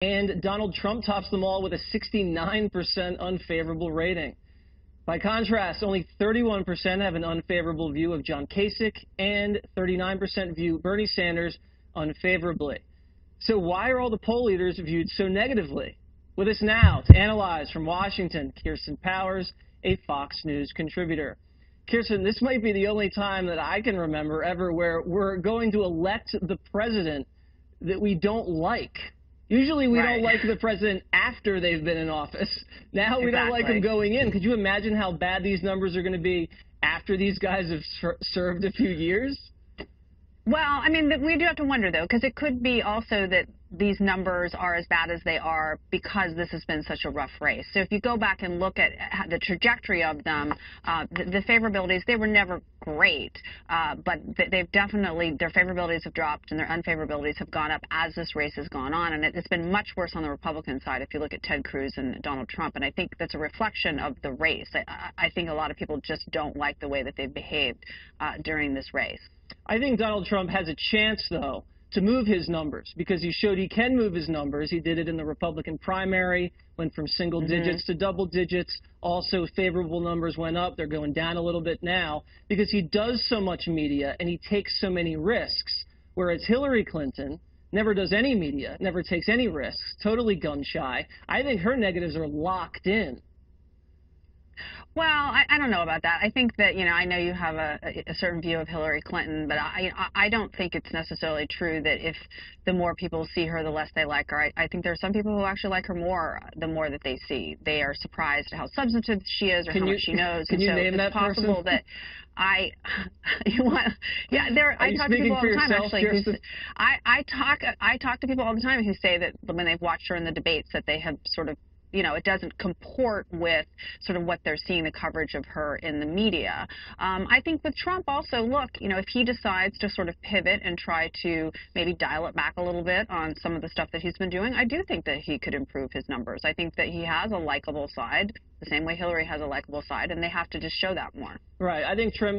And Donald Trump tops them all with a 69% unfavorable rating. By contrast, only 31% have an unfavorable view of John Kasich, and 39% view Bernie Sanders unfavorably. So why are all the poll leaders viewed so negatively? With us now to analyze from Washington, Kirsten Powers, a Fox News contributor. Kirsten, this might be the only time that I can remember ever where we're going to elect the president that we don't like. Usually we don't like the president after they've been in office. Now we don't like them going in. Could you imagine how bad these numbers are going to be after these guys have served a few years? Well, I mean, we do have to wonder, though, because it could be also that these numbers are as bad as they are because this has been such a rough race. So if you go back and look at the trajectory of them, the favorabilities, they were never great, but they've definitely, their favorabilities have dropped and their unfavorabilities have gone up as this race has gone on. And it's been much worse on the Republican side if you look at Ted Cruz and Donald Trump. And I think that's a reflection of the race. I think a lot of people just don't like the way that they've behaved during this race. I think Donald Trump has a chance, though, to move his numbers because he showed he can move his numbers. He did it in the Republican primary, went from single digits to double digits. Also, favorable numbers went up. They're going down a little bit now because he does so much media and he takes so many risks, whereas Hillary Clinton never does any media, never takes any risks, totally gun-shy. I think her negatives are locked in. Well, I don't know about that. I think that, you know, I know you have a certain view of Hillary Clinton, but I don't think it's necessarily true that if the more people see her, the less they like her. I think there are some people who actually like her more the more that they see. They are surprised at how substantive she is or how much she knows. Can you name that person? It's possible that I talk to people all the time, actually. I talk to people all the time who say that when they've watched her in the debates that they have sort of, you know, it doesn't comport with sort of what they're seeing, the coverage of her in the media. I think with Trump also, look, you know, if he decides to sort of pivot and try to maybe dial it back a little bit on some of the stuff that he's been doing, I do think that he could improve his numbers. I think that he has a likable side, the same way Hillary has a likable side, and they have to just show that more. Right. I think Trump